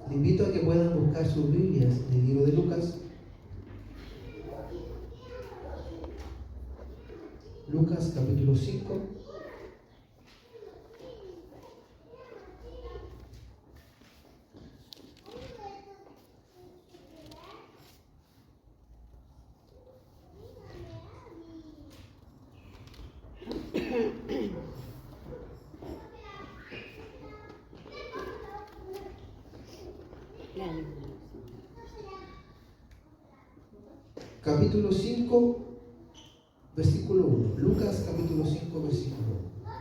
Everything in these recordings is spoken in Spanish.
Le invito a que puedan buscar sus Biblias en el libro de Lucas. Lucas capítulo 5. Capítulo 5, versículo 1. Lucas capítulo 5, versículo 1.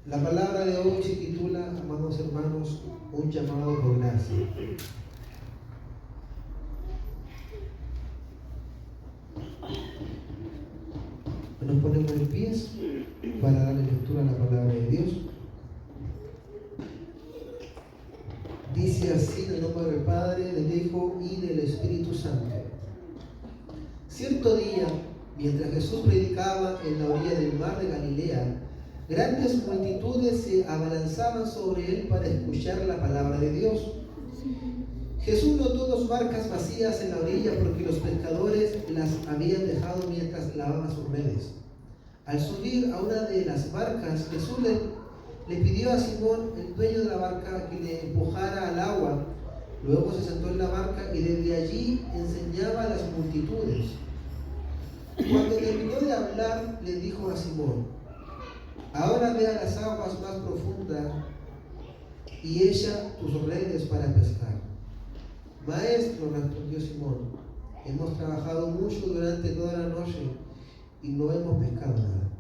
La palabra de hoy se titula, amados hermanos, un llamado por gracia. Nos ponemos en pies para darle lectura a la palabra de Dios. Dice así en el nombre del Padre, del Hijo y del Espíritu Santo. Cierto día, mientras Jesús predicaba en la orilla del mar de Galilea, grandes multitudes se abalanzaban sobre él para escuchar la palabra de Dios. Jesús notó 2 barcas vacías en la orilla porque los pescadores las habían dejado mientras lavaban sus redes. Al subir a una de las barcas, Jesús le pidió a Simón, el dueño de la barca, que le empujara al agua. Luego se sentó en la barca y desde allí enseñaba a las multitudes. Cuando terminó de hablar, le dijo a Simón: ahora ve a las aguas más profundas y echa tus redes para pescar. Maestro, respondió Simón, hemos trabajado mucho durante toda la noche y no hemos pescado nada.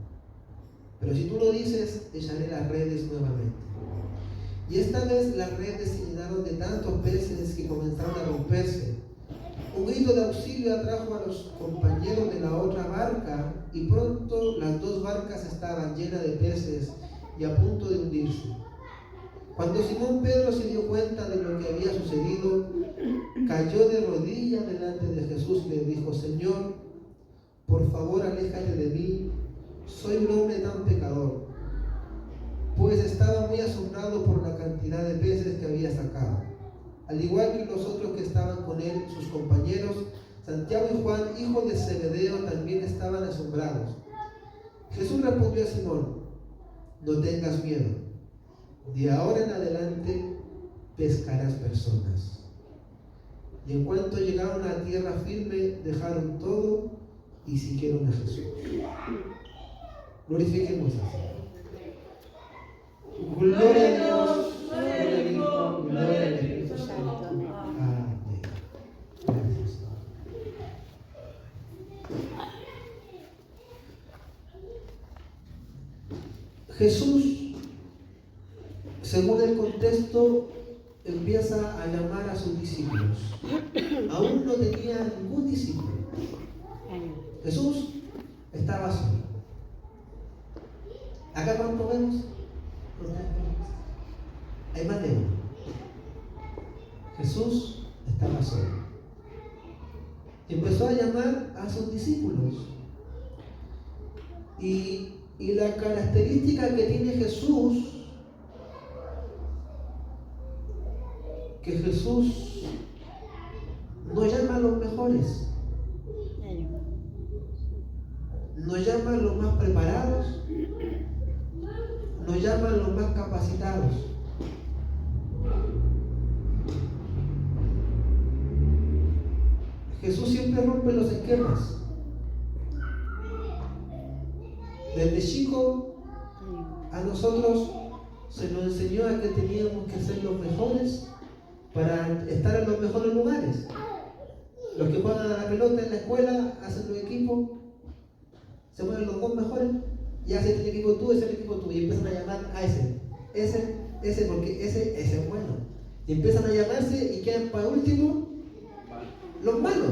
Pero si tú lo dices, echaré las redes nuevamente. Y esta vez las redes se llenaron de tantos peces que comenzaron a romperse. Un grito de auxilio atrajo a los compañeros de la otra barca y pronto las 2 barcas estaban llenas de peces y a punto de hundirse. Cuando Simón Pedro se dio cuenta de lo que había sucedido, cayó de rodillas delante de Jesús y le dijo: Señor, por favor aléjate de mí, soy un hombre tan pecador. Pues estaba muy asombrado por la cantidad de peces que había sacado. Al igual que los otros que estaban con él, sus compañeros, Santiago y Juan, hijos de Zebedeo, también estaban asombrados. Jesús respondió a Simón: no tengas miedo, de ahora en adelante pescarás personas. Y en cuanto llegaron a tierra firme, dejaron todo y siguieron a Jesús. Glorifiquemos a Dios. Gloria a Dios, gloria al Hijo, gloria al Espíritu Santo. Amén. Gracias. Jesús, según el contexto, empieza a llamar a sus discípulos. Aún no tenía ningún discípulo. Jesús estaba solo. ¿Acá cuánto vemos? Hay más de uno. Jesús estaba solo. Empezó a llamar a sus discípulos. Y la característica que tiene Jesús, que Jesús no llama a los mejores, no llama a los más preparados, no llama a los más capacitados. Jesús siempre rompe los esquemas. Desde chico a nosotros se nos enseñó a que teníamos que ser los mejores para estar en los mejores lugares. Los que juegan a la pelota en la escuela hacen los equipos, se ponen los 2 mejores y hacen el equipo tú, ese es el equipo tú, y empiezan a llamar a ese porque ese es bueno. Y empiezan a llamarse y quedan para último los malos.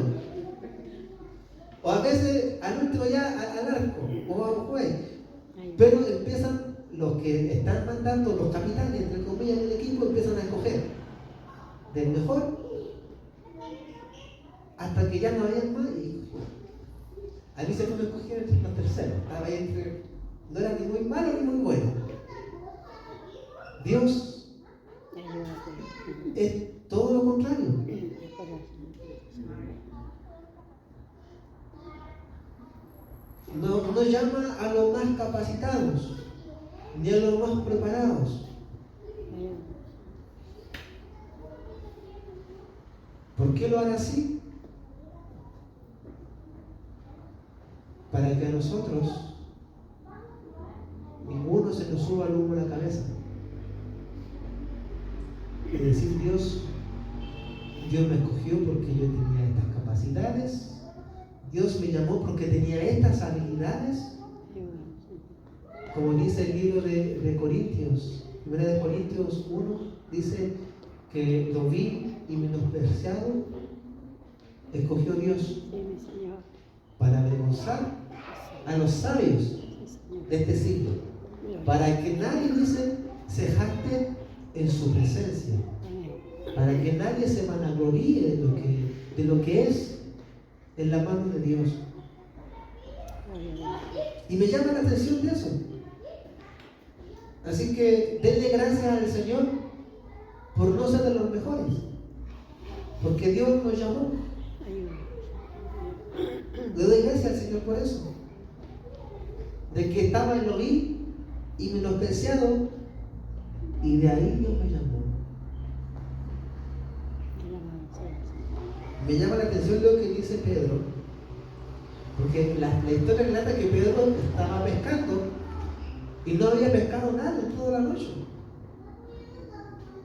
O a veces al último ya al arco o a un juez. Pero empiezan los que están mandando, los capitanes, entre comillas, del equipo, empiezan a escoger del mejor hasta que ya no había más. Y a mí se me escogieron los terceros. Estaba ahí entre, no era ni muy malo ni muy bueno. Dios es todo lo contrario. No llama a los más capacitados, ni a los más preparados. ¿Por qué lo hará así? Para que a nosotros ninguno se nos suba el humo a la cabeza. Y decir, Dios me escogió porque yo tenía estas capacidades. Dios me llamó porque tenía estas habilidades. Como dice el libro de Corintios, 1 de Corintios 1, dice que lo vil y menospreciado escogió Dios para avergonzar a los sabios de este siglo, para que nadie, dice, se jacte en su presencia, para que nadie se vanagloríe de lo que es en la mano de Dios. Y me llama la atención de eso. Así que denle gracias al Señor por no ser de los mejores, porque Dios nos llamó. Le doy gracias al Señor por eso, de que estaba en lo vil y menospreciado, y de ahí Dios me llamó. Me llama la atención lo que dice Pedro, porque la historia relata que Pedro estaba pescando y no había pescado nada en toda la noche.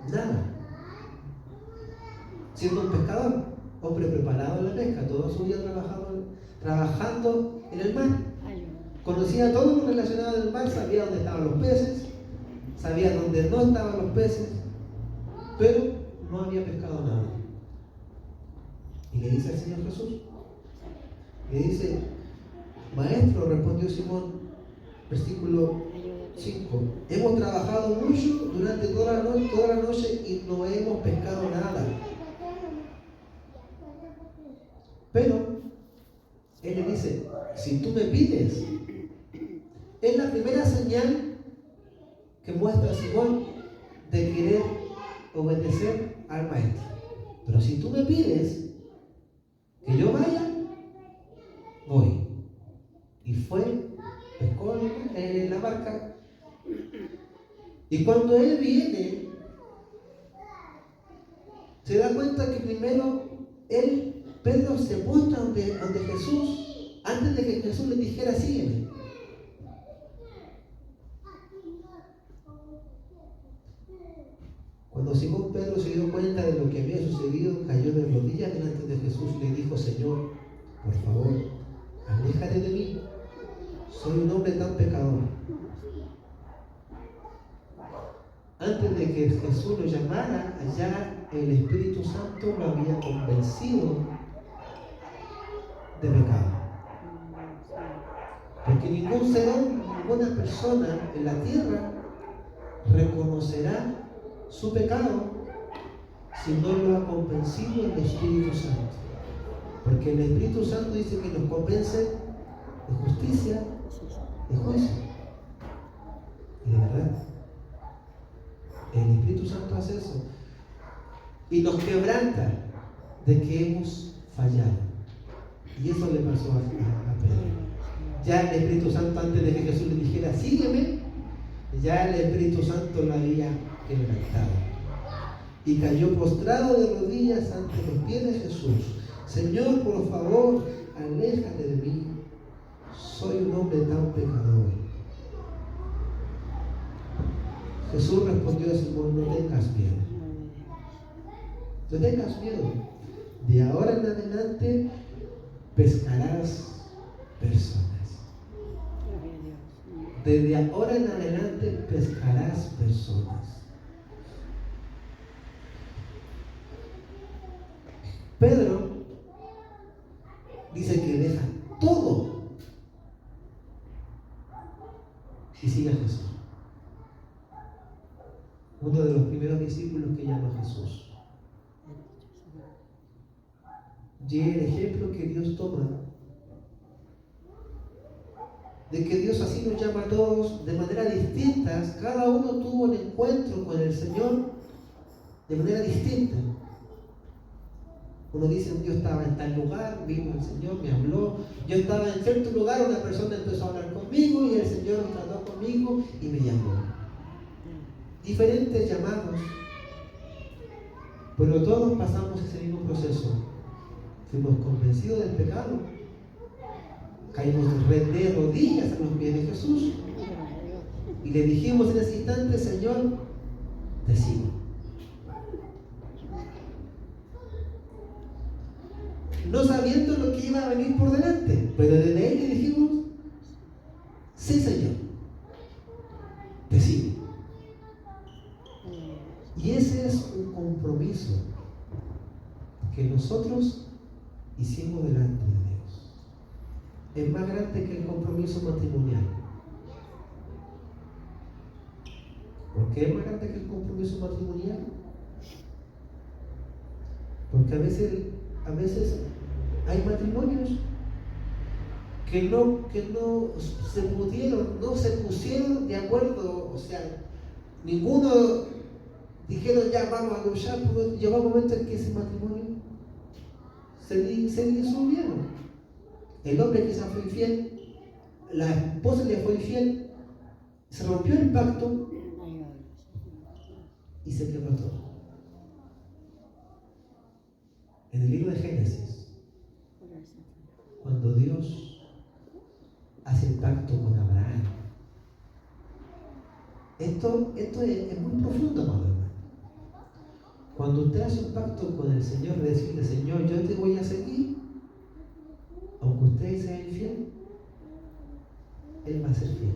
Nada. Siendo un pescador, hombre preparado en la pesca, toda su vida trabajando en el mar. Conocía todo lo relacionado al mar, sabía dónde estaban los peces, sabía dónde no estaban los peces, pero no había pescado nada. Y le dice al Señor Jesús, le dice, Maestro, respondió Simón, versículo 5, hemos trabajado mucho durante toda la noche y no hemos pescado nada. Pero Él le dice, si tú me pides, es la primera señal que muestra Simón de querer obedecer al Maestro. Pero si tú me pides que yo vaya, voy. Y fue, pescó en la barca. Y cuando él viene, se da cuenta que primero Pedro se postra ante Jesús antes de que Jesús le dijera, sígueme. Cuando Simón Pedro se dio cuenta de lo que había sucedido, cayó de rodillas delante de Jesús y le dijo, Señor, por favor, aléjate de mí, soy un hombre tan pecador. Antes de que Jesús lo llamara, allá el Espíritu Santo lo había convencido de pecado. Porque ningún ser, ninguna persona en la tierra reconocerá su pecado si no lo ha convencido el Espíritu Santo. Porque el Espíritu Santo dice que nos convence de justicia, de juicio y de verdad. El Espíritu Santo hace eso y nos quebranta de que hemos fallado. Y eso le pasó a Pedro. Ya el Espíritu Santo, antes de que Jesús le dijera sígueme, ya el Espíritu Santo lo había quebrantado y cayó postrado de rodillas ante los pies de Jesús. Señor, por favor, aléjate de mí, soy un hombre tan pecador. Jesús respondió a Simón, no tengas miedo. No tengas miedo. De ahora en adelante pescarás personas. Desde ahora en adelante pescarás personas. Pedro dice que deja todo y sigue a Jesús. Uno de los primeros discípulos que llama a Jesús. Y el ejemplo que Dios toma de que Dios así nos llama a todos de manera distintas. Cada uno tuvo un encuentro con el Señor de manera distinta. Uno dice, yo estaba en tal lugar, vino el Señor, me habló. Yo estaba en cierto lugar, una persona empezó a hablar conmigo y el Señor trató conmigo y me llamó. Diferentes llamados, pero todos pasamos ese mismo proceso. Fuimos convencidos del pecado, caímos de rodillas a los pies de Jesús y le dijimos en ese instante, Señor, te sigo. No sabiendo lo que iba a venir por delante, pero desde ahí le dijimos, sí, Señor, te sigo. Y ese es un compromiso que nosotros hicimos delante de Dios. Es más grande que el compromiso matrimonial. ¿Por qué es más grande que el compromiso matrimonial? Porque a veces hay matrimonios que no se pusieron de acuerdo, o sea, ninguno dijeron ya vamos a luchar, pero llegó un momento en que ese matrimonio se disolvieron. El hombre quizás fue infiel, la esposa le fue infiel, se rompió el pacto y se quebró todo. En el libro de Génesis, cuando Dios hace el pacto con Abraham, esto es muy profundo, amado hermano. Cuando usted hace un pacto con el Señor, de decirle, Señor, yo te voy a seguir, aunque usted sea infiel, Él va a ser fiel.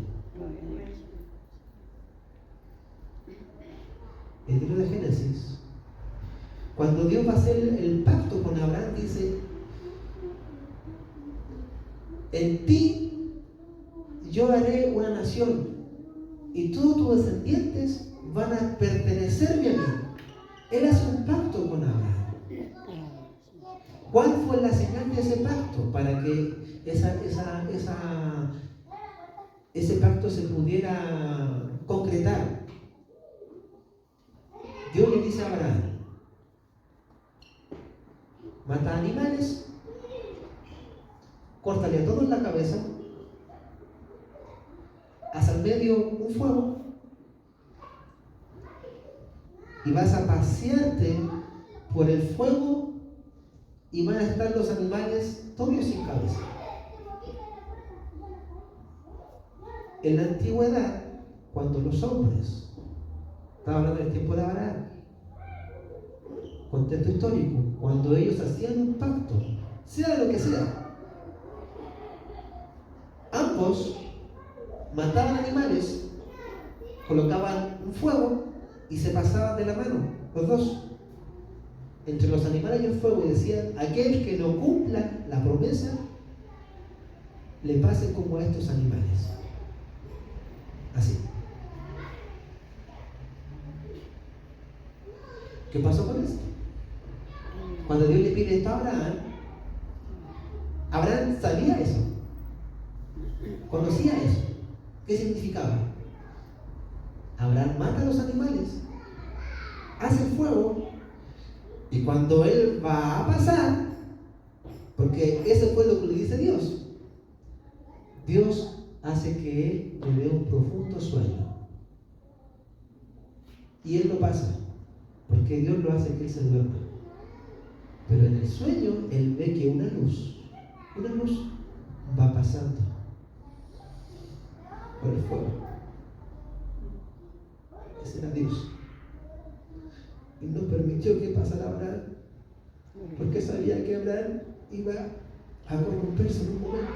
El libro de Génesis, cuando Dios va a hacer el pacto con Abraham, dice, en ti yo haré una nación y todos tus descendientes van a pertenecerme a mí. Él hace un pacto con Abraham. ¿Cuál fue la señal de ese pacto? Para que ese pacto se pudiera concretar. Dios le dice a Abraham, mata animales, córtale a todos la cabeza, haz al medio un fuego y vas a pasearte por el fuego y van a estar los animales todos sin cabeza. En la antigüedad, cuando los hombres, estaba hablando del tiempo de Abraham, contexto histórico, cuando ellos hacían un pacto, sea lo que sea, ambos mataban animales, colocaban un fuego y se pasaban de la mano, los dos, entre los animales y el fuego, y decían, aquel que no cumpla la promesa, le pase como a estos animales. Así. ¿Qué pasó con esto? Cuando Dios le pide esto a Abraham, Abraham sabía eso, conocía eso. ¿Qué significaba? Abraham mata a los animales, hace el fuego, y cuando él va a pasar, porque ese fue lo que le dice Dios, Dios hace que él le dé un profundo sueño. Y él lo pasa, porque Dios lo hace que él se duerma. Pero en el sueño, él ve que una luz va pasando por el fuego. Ese era Dios. Y no permitió que pasara Abraham, porque sabía que Abraham iba a corromperse en un momento.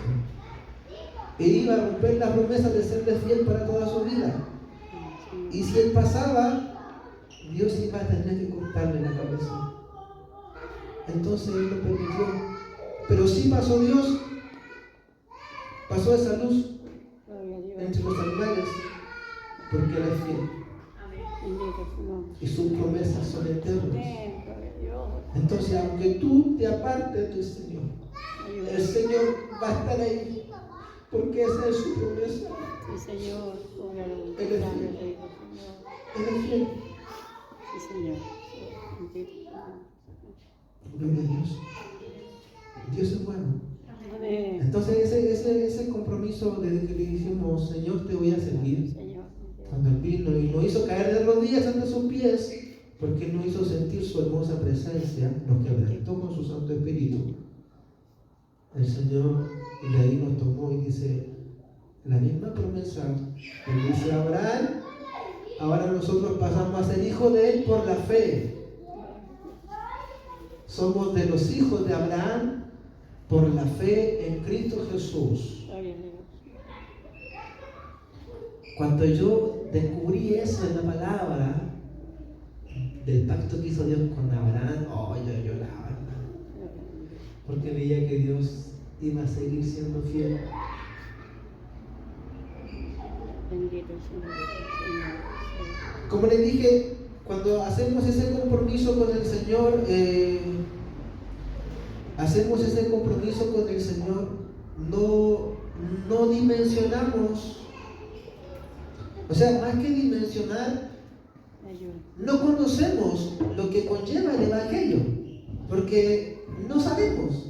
E iba a romper la promesa de serle fiel para toda su vida. Y si él pasaba, Dios iba a tener que cortarle la cabeza. Entonces él lo permitió. Pero sí pasó Dios, pasó esa luz entre los animales, porque él es fiel. Y sus promesas son eternas. Entonces, aunque tú te apartes del Señor, el Señor va a estar ahí, porque esa es su promesa. Sí, Señor. Él es fiel. Él es fiel. Sí, Señor. Gloria a Dios. Dios es bueno. Amén. Entonces ese compromiso de que le dijimos, Señor, te voy a servir. Señor. Cuando Él vino y nos hizo caer de rodillas ante sus pies, porque nos hizo sentir su hermosa presencia, nos quebrantó con su Santo Espíritu. El Señor de ahí nos tomó y dice, la misma promesa que dice Abraham, ahora nosotros pasamos a ser hijos de Él por la fe. Somos de los hijos de Abraham por la fe en Cristo Jesús. Cuando yo descubrí eso en la palabra del pacto que hizo Dios con Abraham, yo lloraba, hermano, porque veía que Dios iba a seguir siendo fiel. Bendito Señor. Como les dije, cuando hacemos ese compromiso con el Señor, no dimensionamos, o sea, más que dimensionar, no conocemos lo que conlleva el Evangelio, porque no sabemos.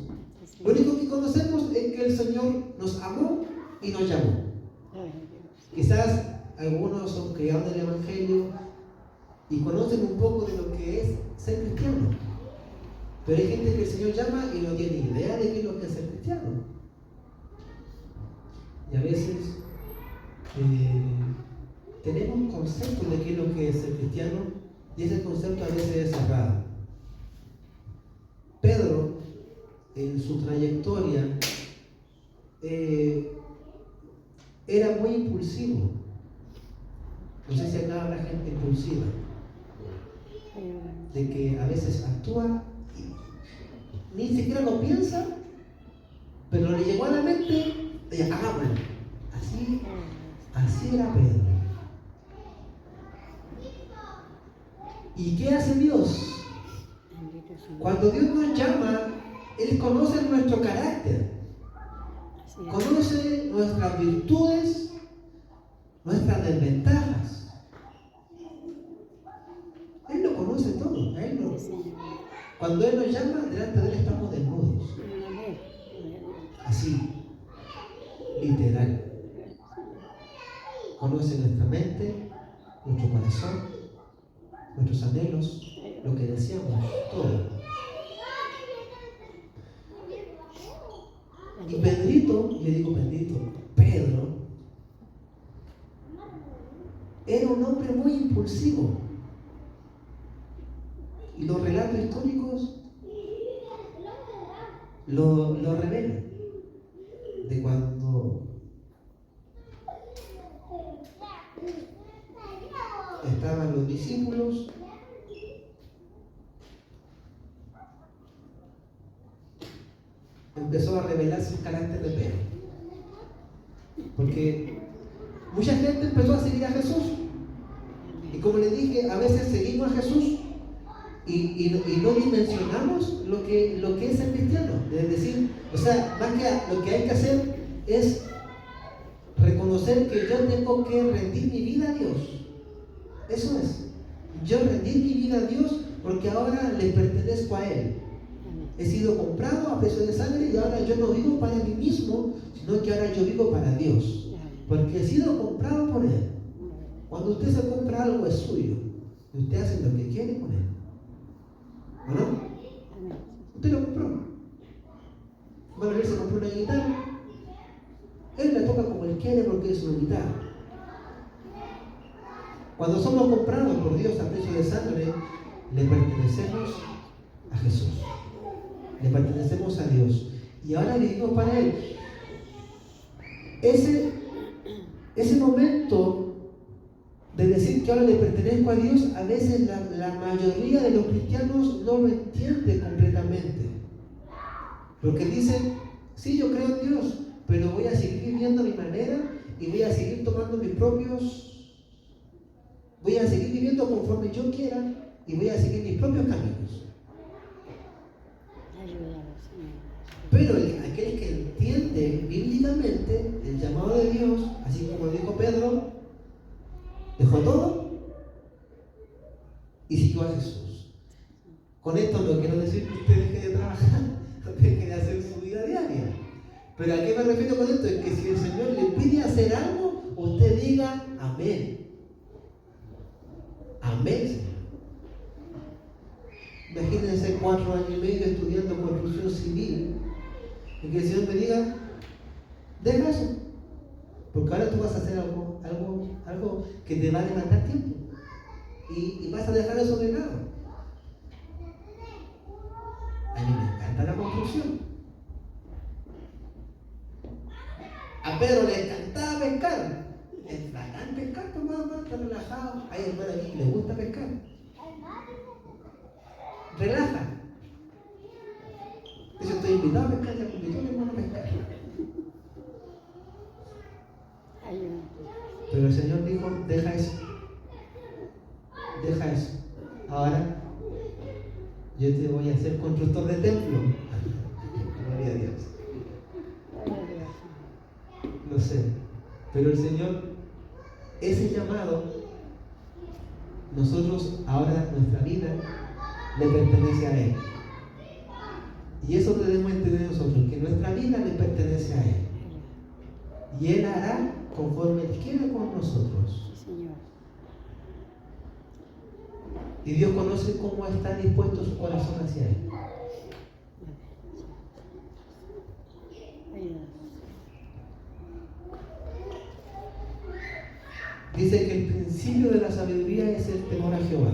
Lo único que conocemos es que el Señor nos amó y nos llamó. Quizás algunos son criados del Evangelio y conocen un poco de lo que es ser cristiano, pero hay gente que el Señor llama y no tiene idea de qué es lo que es ser cristiano. Y a veces tenemos un concepto de qué es lo que es ser cristiano y ese concepto a veces es cerrado. Pedro, en su trayectoria, era muy impulsivo. No sé si acá habrá gente impulsiva, de que a veces actúa y ni siquiera lo piensa, pero le llegó a la mente, hagámoslo. Así era Pedro. ¿Y qué hace Dios? Cuando Dios nos llama, Él conoce nuestro carácter, conoce nuestras virtudes, nuestras desventajas. Él lo conoce todo. Cuando Él nos llama, delante de Él estamos desnudos. Así, literal. Conoce nuestra mente, nuestro corazón, nuestros anhelos, lo que deseamos, todo. Y Pedrito, le digo Pedro, era un hombre muy impulsivo. Y los relatos históricos lo revelan. De cuando estaban los discípulos, empezó a revelarse el carácter de Pedro, porque mucha gente empezó a seguir a Jesús, y como les dije, a veces seguimos a Jesús y no dimensionamos lo que es ser cristiano. Es decir, o sea, más que lo que hay que hacer es reconocer que yo tengo que rendir mi vida a Dios. Eso es, yo rendir mi vida a Dios porque ahora le pertenezco a Él. He sido comprado a precio de sangre y ahora yo no vivo para mí mismo, sino que ahora yo vivo para Dios, porque he sido comprado por Él. Cuando usted se compra algo es suyo y usted hace lo que quiere con Él, ¿o no? Usted lo compró. Bueno, él se compró una guitarra, Él la toca como Él quiere porque es una guitarra. Cuando somos comprados por Dios a precio de sangre, le pertenecemos a Jesús. Le pertenecemos a Dios. Y ahora vivimos para Él. Ese momento de decir que ahora le pertenezco a Dios, a veces la mayoría de los cristianos no lo entiende completamente. Porque dicen, sí, yo creo en Dios, pero voy a seguir viviendo a mi manera y voy a seguir tomando voy a seguir viviendo conforme yo quiera y voy a seguir mis propios caminos. Pero aquel que entiende bíblicamente el llamado de Dios, así como dijo Pedro, dejó todo y siguió siguió a Jesús. Con esto no quiero decir que usted deje de trabajar, no deje de hacer su vida diaria. Pero ¿a qué me refiero con esto? Es que si el Señor le pide hacer algo, usted diga amén. Amén, Señor. Imagínense 4 años y medio estudiando construcción civil y que el Señor me diga, deja eso, porque ahora tú vas a hacer algo que te va a demandar tiempo y vas a dejar eso de lado. A mí me encanta la construcción. A Pedro le encantaba pescar. Es bacán pescar, pues mamá, está relajado. Hay hermanos aquí que les gusta pescar. Relaja. Yo estoy invitado a pescar, ya me invitó mi hermano a pescar. Pero el Señor dijo, deja eso. Deja eso. Ahora yo te voy a hacer constructor de templo. Gloria a Dios. No sé. Pero el Señor, ese llamado, nosotros ahora, nuestra vida, le pertenece a Él. Y eso debemos entender nosotros, que nuestra vida le pertenece a Él. Y Él hará conforme Él quiere con nosotros. Y Dios conoce cómo está dispuesto su corazón hacia Él. Dice que el principio de la sabiduría es el temor a Jehová.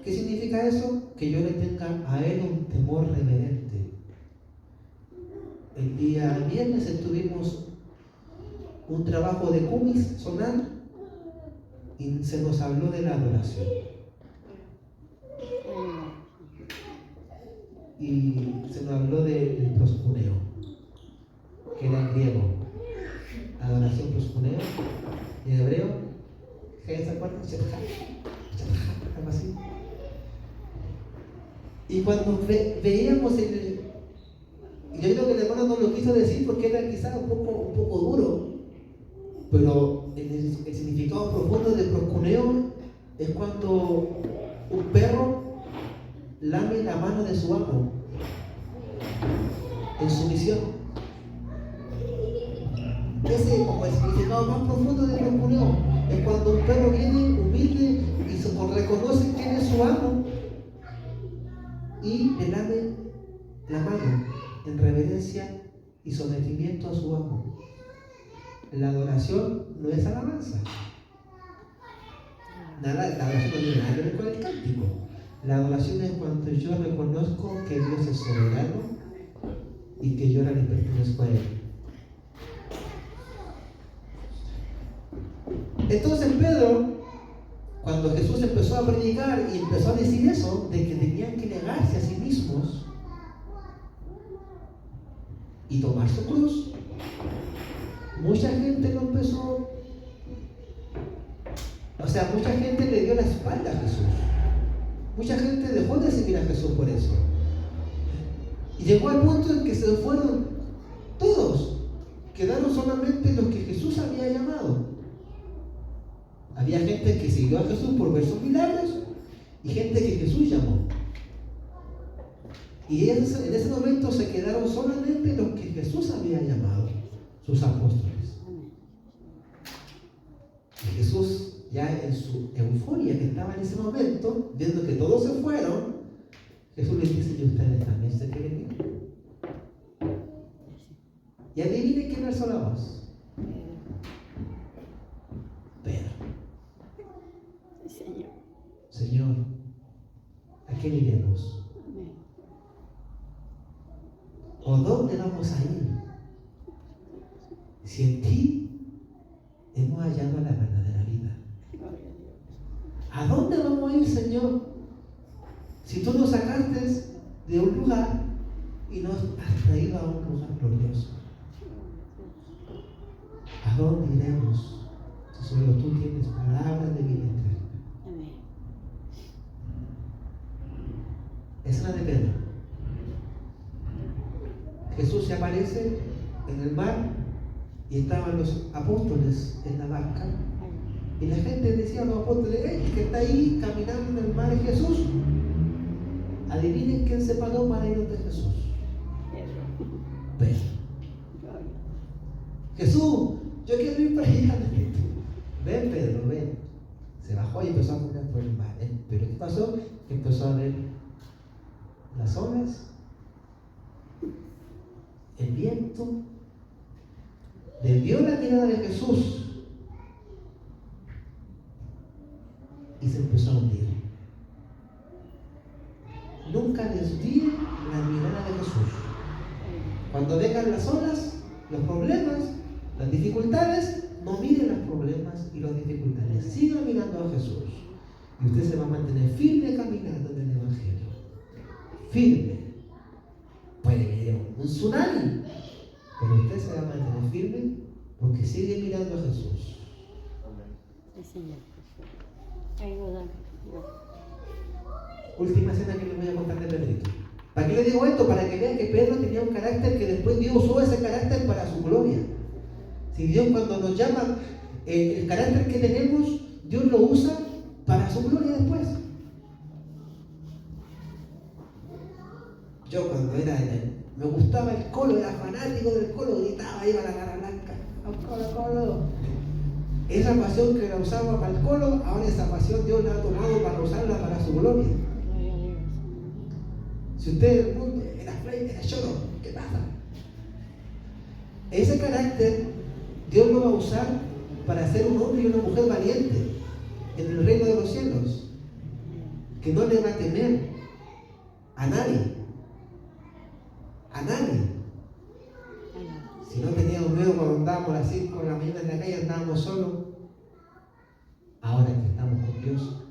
¿Qué significa eso? Que yo le tenga a Él un temor reverente. El día viernes tuvimos un trabajo de cumis sonando y se nos habló de la adoración. Y se nos habló del proscuneo, que era en griego. Adoración, proscuneo, en hebreo, ¿se acuerdan? Algo así. Y cuando veíamos yo creo que el hermano no lo quiso decir porque era quizás un poco duro, pero el significado profundo de proscuneo es cuando un perro lame la mano de su amo en sumisión. Ese como el significado más profundo de proscuneo es cuando un perro viene humilde y reconoce quién es su amo y le lame la mano en reverencia y sometimiento a su amo. La adoración no es alabanza. La adoración no tiene nada que ver con el cántico. La adoración es cuando yo reconozco que Dios es soberano y que yo ahora le pertenezco a Él. Entonces Pedro, cuando Jesús empezó a predicar y empezó a decir eso, de que tenían que negarse a sí mismos y tomar su cruz, mucha gente lo empezó, mucha gente le dio la espalda a Jesús. Mucha gente dejó de seguir a Jesús por eso. Y llegó al punto en que se fueron todos. Quedaron solamente los que Jesús había llamado. Había gente que siguió a Jesús por ver sus milagros y gente que Jesús llamó. Y en ese momento se quedaron solamente los que Jesús había llamado, sus apóstoles. Y Jesús, ya en su euforia que estaba en ese momento, viendo que todos se fueron, Jesús les dice: ¿y ustedes también se quieren ir? Y adivinen quién alzó la voz. Pedro. Señor, ¿a quién iremos? ¿O dónde vamos a ir? Si en ti hemos hallado la verdadera vida. ¿A dónde vamos a ir, Señor? Si tú nos sacaste de un lugar y nos has traído a un lugar glorioso. ¿A dónde iremos? Si solo tú tienes palabras de vida eterna. Esa es la de Pedro. Jesús se aparece en el mar y estaban los apóstoles en la barca Y la gente decía a los apóstoles, el que está ahí caminando en el mar es Jesús. Adivinen quién se paró para ir de Jesús. Pedro. Jesús, yo quiero ir para allá. Ven, Pedro, ven. Se bajó y empezó a caminar por el mar. Pero ¿qué pasó? Que empezó a ver las olas, el viento, le vio la mirada de Jesús y se empezó a hundir. Nunca desvíe la mirada de Jesús. Cuando vengan las olas, los problemas, las dificultades, no mire los problemas y las dificultades. Siga mirando a Jesús. Y usted se va a mantener firme caminando en el Evangelio. Firme. Puede venir un tsunami, pero usted se va a mantener firme porque sigue mirando a Jesús. Sí, Señor. Ayuda. Última escena que les voy a contar de Pedrito. ¿Para qué le digo esto? Para que vean que Pedro tenía un carácter que después Dios usó ese carácter para su gloria. Si Dios cuando nos llama, el carácter que tenemos, Dios lo usa para su gloria después. Yo cuando me gustaba el colo, era fanático del colo, gritaba, iba a la cara blanca, al colo. Esa pasión que la usaba para el colo, ahora esa pasión Dios la ha tomado para usarla para su gloria. Si usted del mundo era frente, era choro, ¿qué pasa? Ese carácter Dios lo va a usar para ser un hombre y una mujer valiente en el reino de los cielos, que no le va a temer a nadie. A nadie. Si no teníamos miedo cuando andábamos a las 5 de la mañana en la calle, andábamos solos. Ahora que estamos con Dios,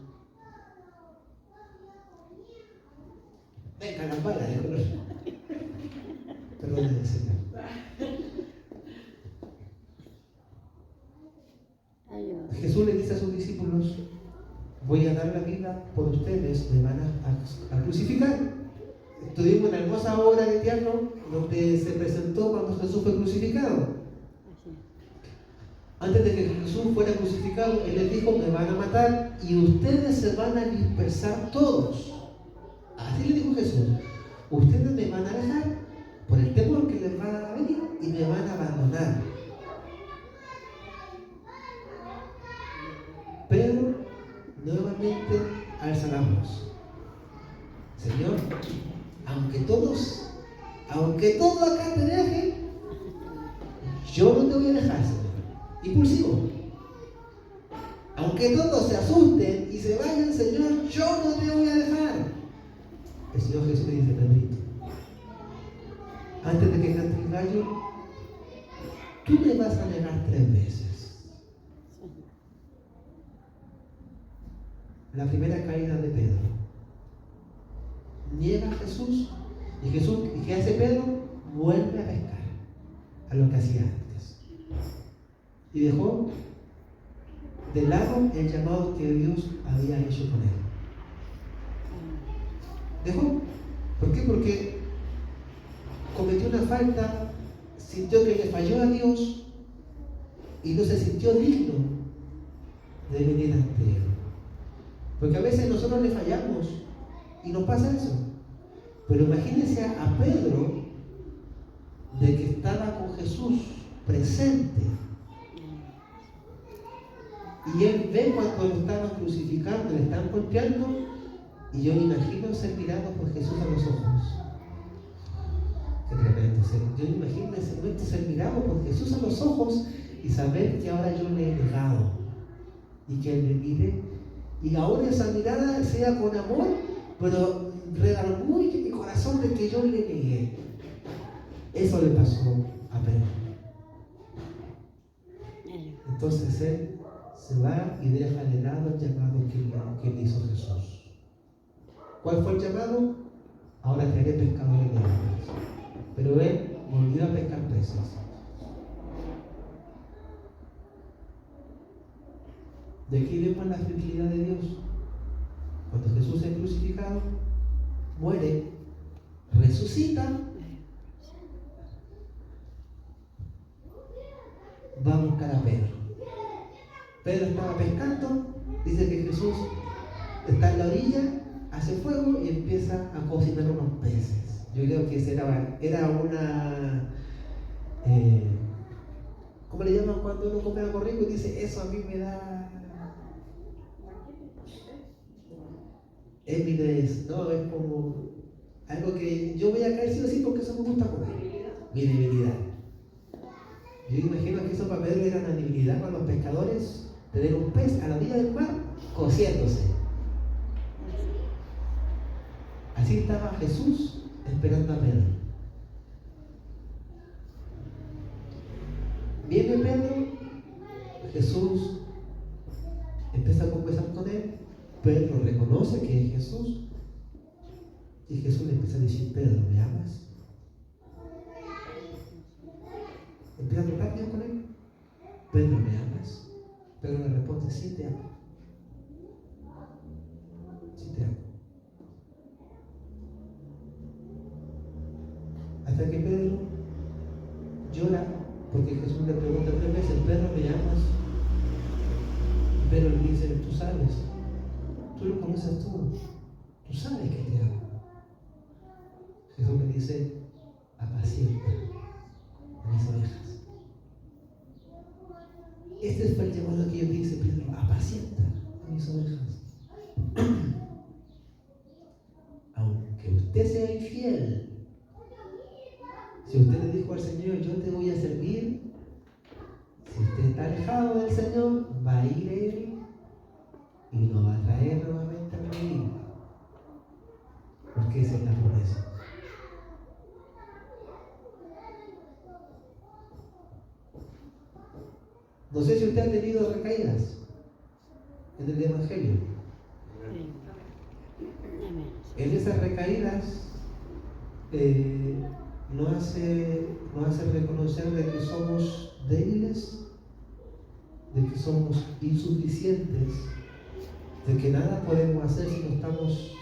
venga la bala, perdónenme, Señor. Jesús le dice a sus discípulos, voy a dar la vida por ustedes, me van a crucificar. Tuvimos una hermosa obra de teatro donde se presentó cuando Jesús fue crucificado. Antes de que Jesús fuera crucificado, Él les dijo, me van a matar y ustedes se van a dispersar todos. Así le dijo Jesús, ustedes me van a dejar por el temor que les va a venir y me van a abandonar. Pedro nuevamente alza la voz. Señor, aunque todos acá te dejen, yo no te voy a dejar, Señor. Impulsivo. Aunque todos se asusten y se vayan, Señor, yo no te voy a dejar. El Señor Jesús le dice, Pedrito, antes de que cante el gallo, tú me vas a negar 3 veces. La primera caída de Pedro. Niega a Jesús y ¿qué hace Pedro? Vuelve a pescar a lo que hacía antes y dejó de lado el llamado que Dios había hecho con él. Dejó. ¿Por qué? Porque cometió una falta, sintió que le falló a Dios y no se sintió digno de venir ante Él. Porque a veces nosotros le fallamos y nos pasa eso. Pero imagínense a Pedro de que estaba con Jesús presente. Y él ve cuando lo estaban crucificando, le están golpeando, y yo me imagino ser mirado por Jesús a los ojos. Qué tremendo. Yo me imagino ese momento ser mirado por Jesús a los ojos y saber que ahora yo le he negado y que él me mire. Y ahora esa mirada sea con amor, pero redarguye mi corazón de que yo le negué. Eso le pasó a Pedro. Entonces él se va y deja de lado el llamado que le hizo Jesús. ¿Cuál fue el llamado? Ahora te haré pescadores de hombres. Pero él volvió a pescar peces. De aquí vemos la fidelidad de Dios. Cuando Jesús es crucificado, muere, resucita, va a buscar a Pedro. Pedro estaba pescando, dice que Jesús está en la orilla, hace fuego y empieza a cocinar unos peces. Yo creo que esa era una... ¿cómo le llaman cuando uno come algo rico y dice, eso a mí me da evidez? No, es como algo que yo voy a caer sí o sí porque eso me gusta comer. Mi debilidad. Yo imagino que eso para Pedro era una debilidad para los pescadores, tener un pez a la orilla del mar cociéndose. Así estaba Jesús esperando a Pedro. Viene Pedro, Jesús empieza a conversar con él, Pedro reconoce que es Jesús y Jesús le empieza a decir, Pedro, ¿me amas? Empieza a hablar bien con él. Pedro, ¿me amas? Pedro le responde, sí te amo. Sí te amo. Hasta que Pedro llora porque Jesús le pregunta 3 veces, Pedro, ¿me amas? Y Pedro le dice, tú sabes, tú lo conoces tú sabes que te amo. Jesús le dice, apacienta a mis ovejas. Este fue el llamado que yo dice Pedro, apacienta a mis ovejas. Aunque usted sea infiel, si usted le dijo al Señor, yo te voy a servir, si usted está alejado del Señor, va a ir Él y nos va a traer nuevamente a mi vida. Porque esa es la promesa. No sé si usted ha tenido recaídas en el Evangelio. En esas recaídas nos hace reconocer de que somos débiles, de que somos insuficientes, de que nada podemos hacer si no estamos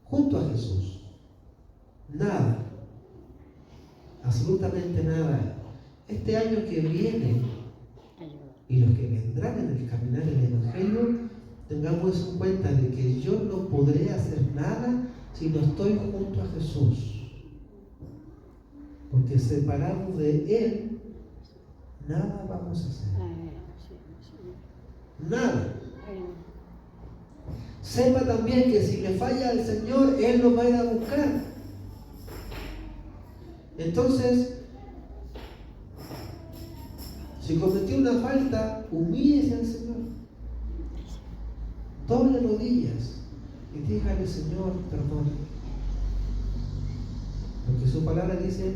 junto a Jesús. Nada, absolutamente nada. Este año que viene y los que vendrán en el caminar del Evangelio, tengamos eso en cuenta de que yo no podré hacer nada si no estoy junto a Jesús. Porque separados de Él, nada vamos a hacer. Nada. Sepa también que si le falla al Señor, Él lo va a ir a buscar. Entonces, si cometió una falta, humíllese al Señor. Doble rodillas y dígale, Señor, perdón. Porque su palabra dice,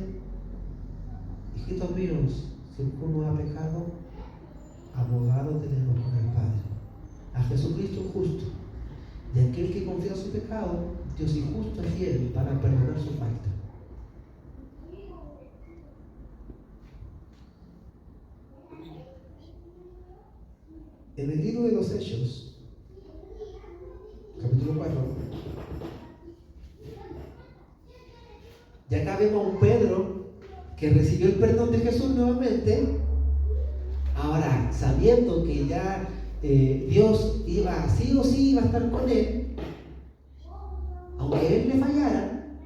hijitos míos, si alguno ha pecado, abogado tenemos con el Padre, a Jesucristo justo. Y aquel que confía su pecado, Dios es justo y fiel para perdonar su falta. En el libro de los Hechos, capítulo 4, y acá vemos a un Pedro que recibió el perdón de Jesús nuevamente. Ahora, sabiendo que ya Dios iba, sí o sí iba a estar con él, aunque él le fallara,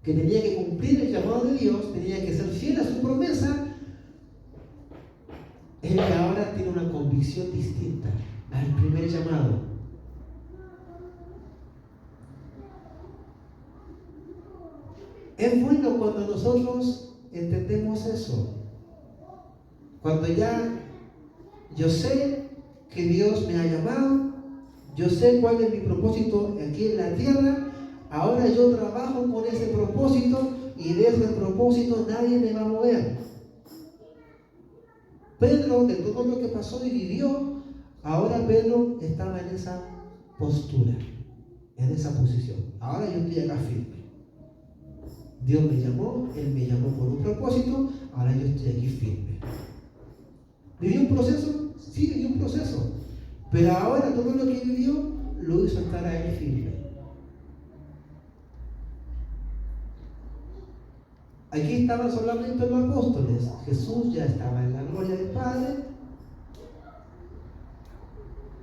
que tenía que cumplir el llamado de Dios, tenía que ser fiel a su promesa, él ahora tiene una convicción distinta al primer llamado. Es bueno cuando nosotros entendemos eso. Cuando ya yo sé que Dios me ha llamado, yo sé cuál es mi propósito aquí en la tierra, ahora yo trabajo con ese propósito y de ese propósito nadie me va a mover. Pedro, de todo lo que pasó y vivió, ahora Pedro estaba en esa postura, en esa posición. Ahora yo estoy acá firme. Dios me llamó, Él me llamó por un propósito, ahora yo estoy aquí firme. ¿Vivió un proceso? Sí, vivió un proceso. Pero ahora todo lo que vivió lo hizo estar a Él firme. Aquí estaban solamente los apóstoles. Jesús ya estaba en la gloria del Padre.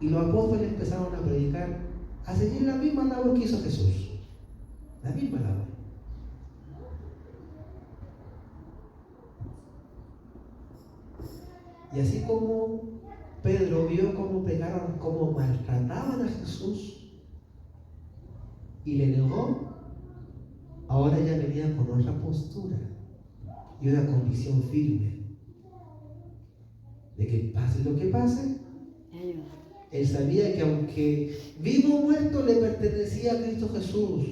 Y los apóstoles empezaron a predicar, a seguir la misma labor que hizo Jesús. La misma labor. Y así como Pedro vio cómo pegaron, cómo maltrataban a Jesús y le negó, ahora ya venía con otra postura y una convicción firme de que pase lo que pase, él sabía que aunque vivo o muerto le pertenecía a Cristo Jesús,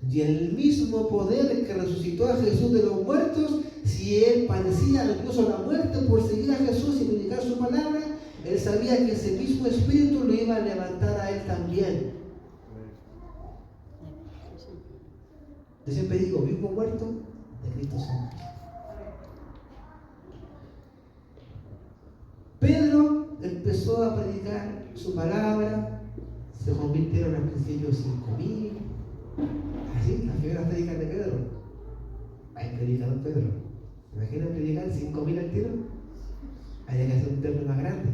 y el mismo poder que resucitó a Jesús de los muertos, si él padecía incluso la muerte por seguir a Jesús y predicar su palabra, él sabía que ese mismo espíritu lo iba a levantar a él también. Yo siempre digo, vivo o muerto, de Cristo somos. Pedro empezó a predicar su palabra, se convirtieron al principio 5,000. Así, las primeras predicas de Pedro. Hay predicador Pedro. ¿Se imaginan predicar 5,000 al tiro? Hay que hacer un templo más grande.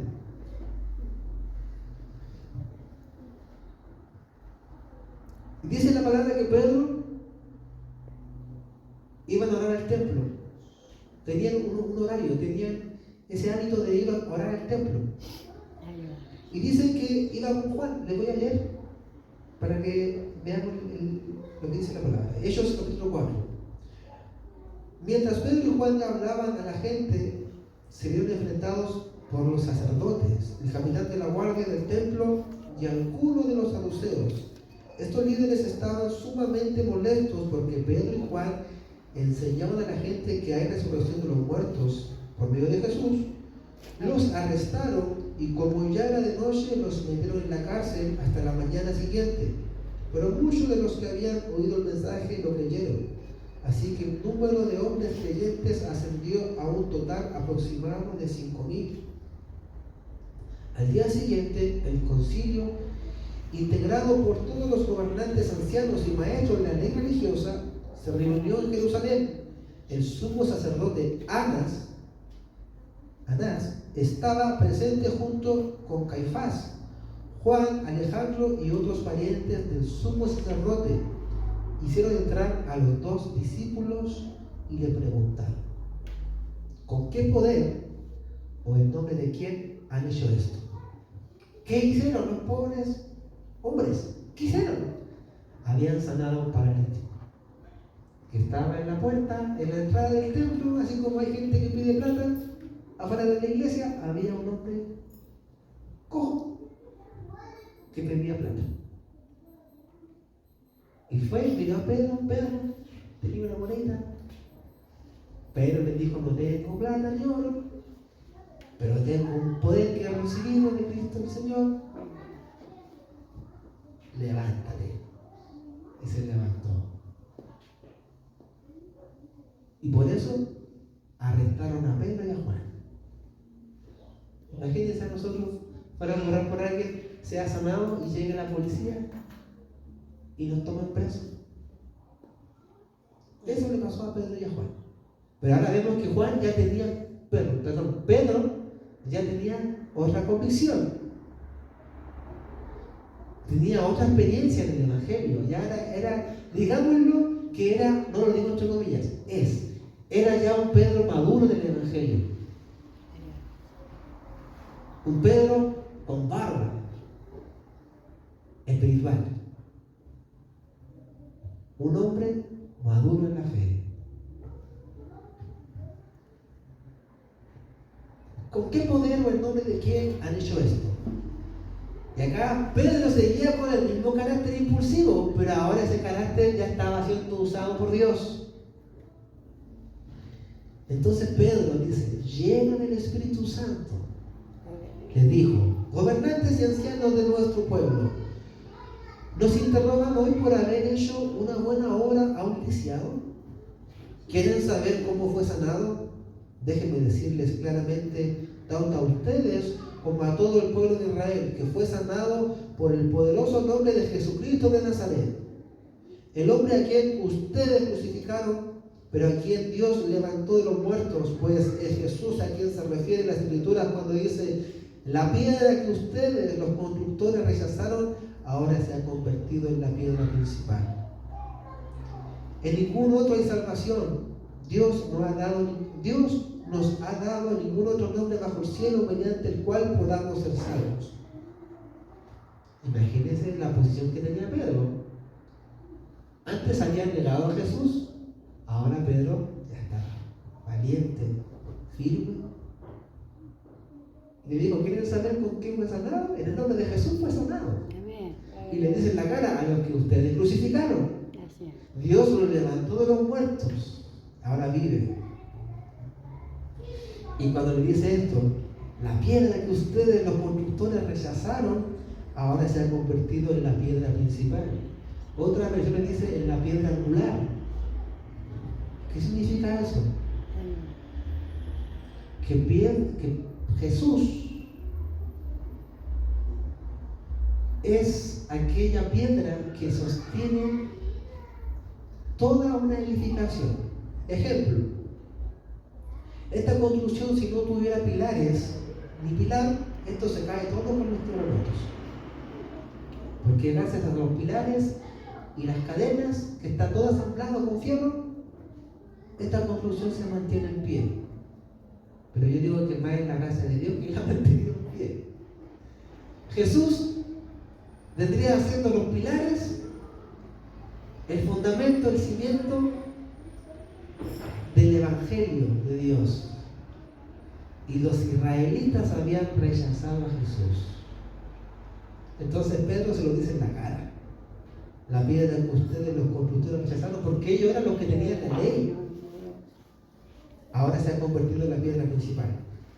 Dice la palabra que Pedro iban a orar al templo. Tenían un horario, tenían ese hábito de ir a orar al templo. Y dicen que iba con Juan. Les voy a leer para que veamos lo que dice la palabra. Hechos capítulo 4. Mientras Pedro y Juan hablaban a la gente, se vieron enfrentados por los sacerdotes, el capitán de la guardia del templo y algunos de los saduceos. Estos líderes estaban sumamente molestos porque Pedro y Juan enseñaban a la gente que hay resurrección de los muertos por medio de Jesús. Los arrestaron y como ya era de noche, los metieron en la cárcel hasta la mañana siguiente. Pero muchos de los que habían oído el mensaje lo creyeron. Así que el número de hombres creyentes ascendió a un total aproximado de 5,000. Al día siguiente, el concilio, integrado por todos los gobernantes ancianos y maestros de la ley religiosa, se reunió en Jerusalén. El sumo sacerdote Anás estaba presente junto con Caifás, Juan, Alejandro y otros parientes del sumo sacerdote. Hicieron entrar a los 2 discípulos y le preguntaron: ¿con qué poder o en nombre de quién han hecho esto? ¿Qué hicieron los pobres hombres? ¿Qué hicieron? Habían sanado a un paralítico que estaba en la puerta, en la entrada del templo, así como hay gente que pide plata. Afuera de la iglesia había un hombre cojo que pedía plata. Y fue y pidió a Pedro: Pedro, tenía una moneda. Pedro le dijo: no tengo plata ni oro, pero tengo un poder que he recibido de Cristo el Señor. Levántate. Y se levantó. Y por eso arrestaron a Pedro y a Juan. Imagínense a nosotros para orar por alguien, sea sanado y llegue la policía y nos toman presos. Eso le pasó a Pedro y a Juan. Pero ahora vemos que Juan ya tenía, Pedro ya tenía otra convicción. Tenía otra experiencia en el Evangelio. Ya era, digámoslo que era, no lo digo entre comillas, era ya un Pedro maduro del Evangelio. Un Pedro con barba espiritual. Un hombre maduro en la fe. ¿Con qué poder o en nombre de quién han hecho esto? Y acá Pedro seguía con el mismo carácter impulsivo, pero ahora ese carácter ya estaba siendo usado por Dios. Entonces Pedro dice, lleno del Espíritu Santo, les dijo: gobernantes y ancianos de nuestro pueblo, ¿nos interrogan hoy por haber hecho una buena obra a un lisiado? ¿Quieren saber cómo fue sanado? Déjenme decirles claramente, tanto a ustedes como a todo el pueblo de Israel, que fue sanado por el poderoso nombre de Jesucristo de Nazaret, el hombre a quien ustedes crucificaron, pero a quien Dios levantó de los muertos, pues es Jesús a quien se refiere la Escritura cuando dice: La piedra que ustedes, los constructores, rechazaron, ahora se ha convertido en la piedra principal. En ningún otro hay salvación. Dios nos ha dado ningún otro nombre bajo el cielo mediante el cual podamos ser salvos. Imagínense la posición que tenía Pedro. Antes habían negado a Jesús, ahora Pedro ya está valiente, firme. Y le dijo: ¿quieren saber con quién fue sanado? En el nombre de Jesús fue sanado. Y le dice en la cara: a los que ustedes crucificaron. Dios lo levantó de los muertos, ahora vive. Y cuando le dice esto, la piedra que ustedes, los constructores, rechazaron, ahora se ha convertido en la piedra principal. Otra versión dice en la piedra angular. ¿Qué significa eso? Que Jesús es aquella piedra que sostiene toda una edificación. Ejemplo: esta construcción, si no tuviera pilares ni pilar, esto se cae todo con los terremotos. Porque gracias a los pilares y las cadenas, que está todo asamblado con fierro, esta construcción se mantiene en pie. Pero yo digo que más es la gracia de Dios que la ha mantenido en pie. Jesús vendría haciendo los pilares, el fundamento, el cimiento del Evangelio de Dios. Y los israelitas habían rechazado a Jesús. Entonces Pedro se lo dice en la cara: la piedra que ustedes, los constructores, rechazaron, porque ellos eran los que tenían la ley, ahora se ha convertido en la piedra principal.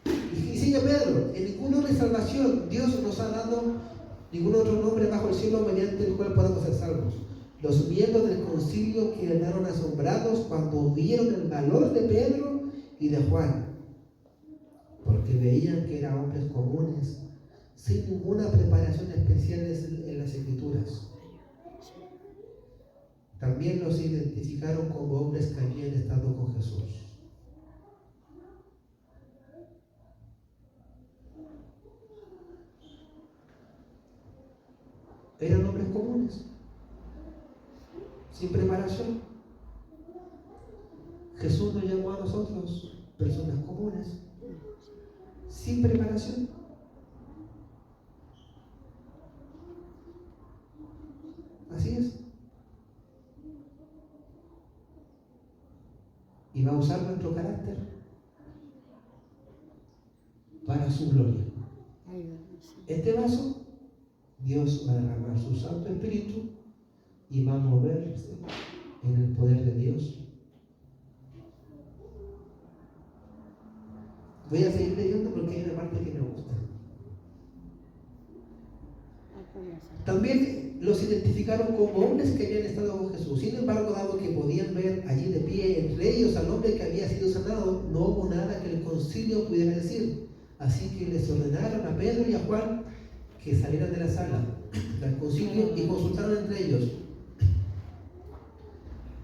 Y sigue Pedro: en ningún nombre de salvación Dios nos ha dado ningún otro nombre bajo el cielo mediante el cual podamos ser salvos. Los miembros del concilio quedaron asombrados cuando vieron el valor de Pedro y de Juan, porque veían que eran hombres comunes, sin ninguna preparación especial en las Escrituras. También los identificaron como hombres que habían estado con Jesús. Eran hombres comunes, sin preparación. Jesús nos llamó a nosotros, personas comunes, sin preparación. Así es. Y va a usar nuestro carácter para su gloria. Este vaso, Dios va a derramar su Santo Espíritu y va a moverse en el poder de Dios. Voy a seguir leyendo porque hay una parte que me gusta. También los identificaron como hombres que habían estado con Jesús. Sin embargo, dado que podían ver allí de pie entre ellos al hombre que había sido sanado, no hubo nada que el concilio pudiera decir. Así que les ordenaron a Pedro y a Juan que salieran de la sala del concilio y consultaron entre ellos.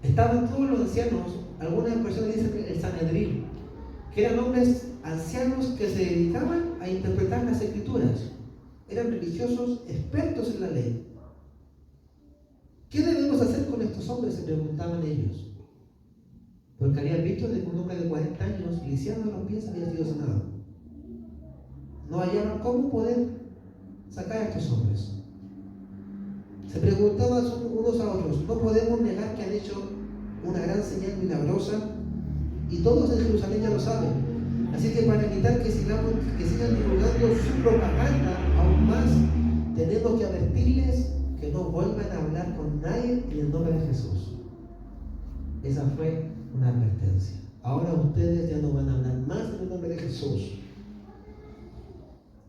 Estaban todos los ancianos, algunas personas dicen que el Sanedrín, que eran hombres ancianos que se dedicaban a interpretar las Escrituras. Eran religiosos expertos en la ley. ¿Qué debemos hacer con estos hombres?, se preguntaban ellos. Porque habían visto que un hombre de 40 años, lisiado a los pies, había sido sanado. No hallaban cómo poder sacar a estos hombres. Se preguntaban unos a otros: no podemos negar que han hecho una gran señal milagrosa y todos en Jerusalén ya lo saben. Así que para evitar que sigan divulgando su propaganda aún más, tenemos que advertirles que no vuelvan a hablar con nadie en el nombre de Jesús. Esa fue una advertencia. Ahora ustedes ya no van a hablar más en el nombre de Jesús.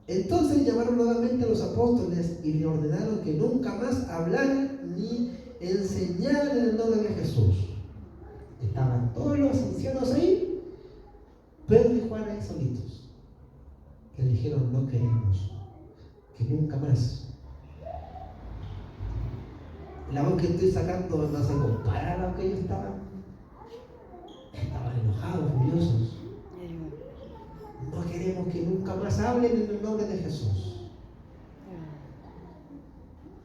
Entonces llamaron nuevamente a los apóstoles y le ordenaron que nunca más hablaran ni enseñaran en el nombre de Jesús. Estaban todos los ancianos ahí, Pedro y Juan ahí solitos, que le dijeron: no queremos, que nunca más. La voz que estoy sacando no se compara a lo que ellos estaban enojados, furiosos. No queremos que nunca nunca más hablen en el nombre de Jesús.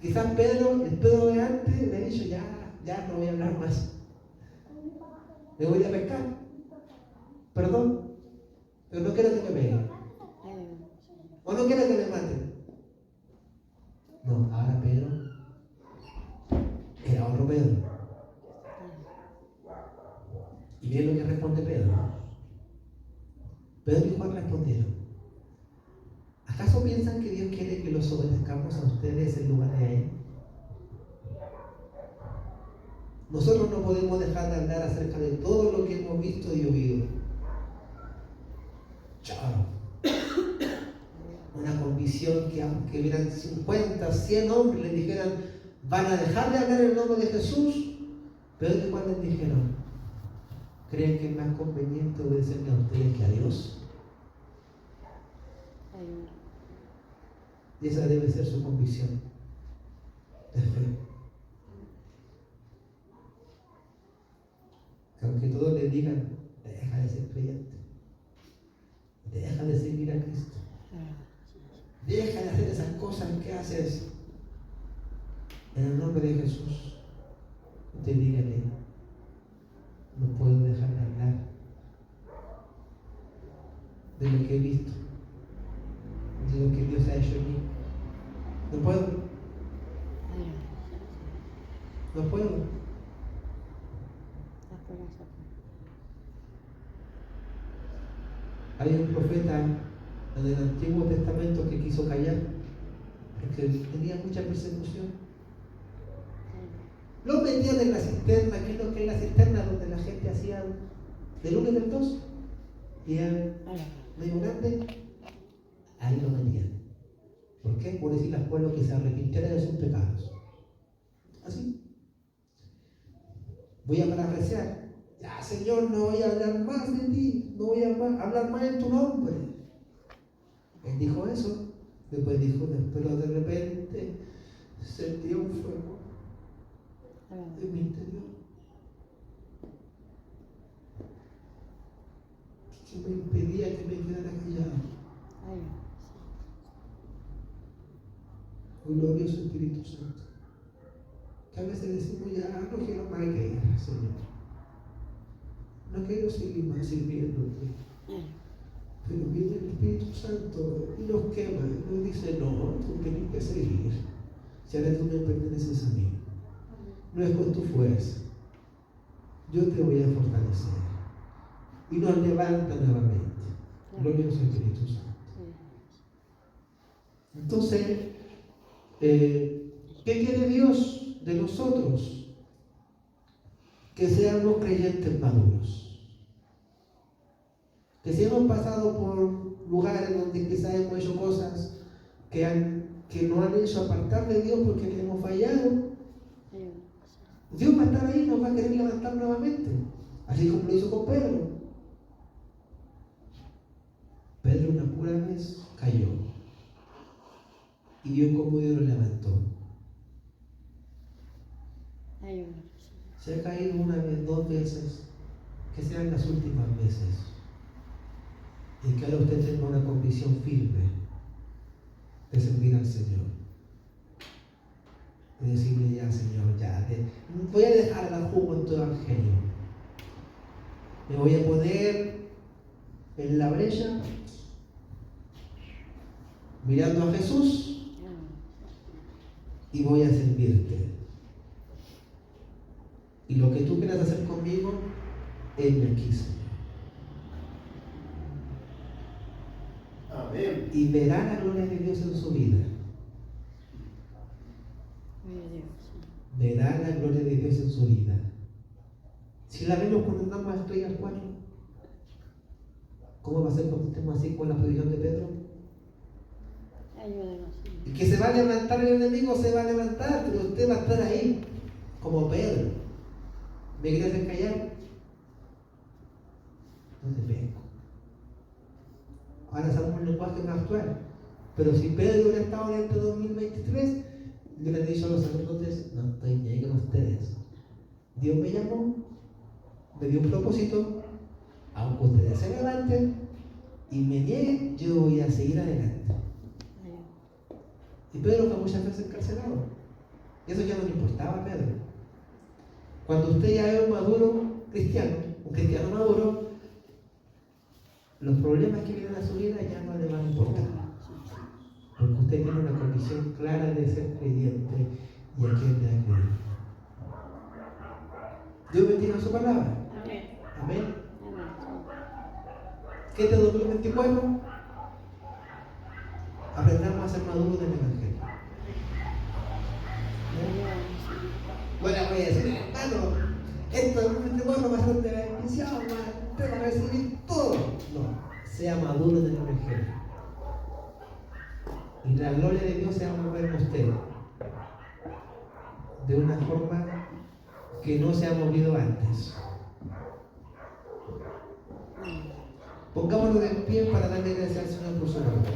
Quizás Pedro, el Pedro de antes, le ha dicho, ya no voy a hablar más. Me voy a pescar. Perdón, pero no quiero que me peguen. O no quiero que me maten. No, ahora Pedro era otro Pedro. Y miren lo que responde Pedro. Pedro y Juan respondieron: ¿acaso piensan que Dios quiere que los obedezcamos a ustedes en lugar de a Él? Nosotros no podemos dejar de hablar acerca de todo lo que hemos visto y oído. Chao. Una convicción que aunque hubieran 50, 100 hombres le dijeran, van a dejar de hablar en el nombre de Jesús, Pedro y Juan les dijeron, ¿creen que es más conveniente obedecerle a ustedes que a Dios? Y esa debe ser su convicción de fe. Que aunque todos le digan, deja de ser creyente, deja de seguir a Cristo, deja de hacer esas cosas que haces, en el nombre de Jesús, usted dígale, no puedo dejar de hablar de lo que he visto, de lo que Dios ha hecho en mí. No puedo. No puedo. Hay un profeta en el Antiguo Testamento que quiso callar porque tenía mucha persecución. Lo metían en la cisterna, que es lo que es la cisterna donde la gente hacía del 1 y del 2, y al medio grande, ahí lo metían. ¿Por qué? Por decirle al pueblo que se arrepintiera de sus pecados. Así. Voy a parafrasear. Ya, Señor, no voy a hablar más de ti, no voy a hablar más en tu nombre. Él dijo eso, después dijo, pero de repente sentía un fuego en mi interior que me impedía que me quedara callado. Glorioso Espíritu Santo. Que a veces decimos, ya no quiero más que Señor. No quiero seguir más sirviéndote. Pero viene el Espíritu Santo y nos quema y nos dice, no, tú tienes que seguir. Si ahora tú me perteneces a mí. No es con tu fuerza. Yo te voy a fortalecer. Y nos levanta nuevamente. Glorioso Espíritu Santo. Entonces, ¿qué quiere Dios de nosotros? Que seamos creyentes maduros. Que si hemos pasado por lugares donde quizás hemos hecho cosas que nos han hecho apartar de Dios porque le hemos fallado, Dios va a estar ahí y nos va a querer levantar nuevamente, así como lo hizo con Pedro. Pedro una pura vez cayó y Dios como Dios lo levantó. Se ha caído una vez, 2 veces, que sean las últimas veces. Y que ahora usted tenga una convicción firme de servir al Señor. De decirle ya, Señor, voy a dejar el jugo en tu evangelio. Me voy a poner en la brecha, mirando a Jesús, y voy a servirte. Y lo que tú quieras hacer conmigo, heme aquí, Señor. Amén. Y verá la gloria de Dios en su vida. Verá la gloria de Dios en su vida. Si la vemos cuando andamos a estrellas 4, ¿cómo va a ser cuando estemos así con la posición de Pedro? Y que se va a levantar el enemigo, se va a levantar, pero usted va a estar ahí, como Pedro. ¿Me quieres hacer callar? No te vengo. Ahora usamos un lenguaje más actual. Pero si Pedro hubiera estado en este 2023, le hubiera dicho a los sacerdotes, no estoy ni ahí con ustedes. Dios me llamó, me dio un propósito, aunque ustedes se levanten y me nieguen, yo voy a seguir adelante. Y Pedro fue muchas veces encarcelado. Y eso ya no le importaba a Pedro. Cuando usted ya es un maduro cristiano, un cristiano maduro, los problemas que vienen a su vida ya no le van a importar. Porque usted tiene una condición clara de ser creyente y a quién le ha creído. Dios bendiga su palabra. Amén. Amén. Amén. ¿Qué este 2024? Aprendamos a ser maduros del Evangelio. Bueno, voy a decir, hermano, esto 2024 va a ser beneficiado, usted va a recibir todo. No, sea maduro del Evangelio. Y la gloria de Dios se va a mover en usted de una forma que no se ha movido antes. Pongámonos de pie para darle gracias al Señor por su nombre.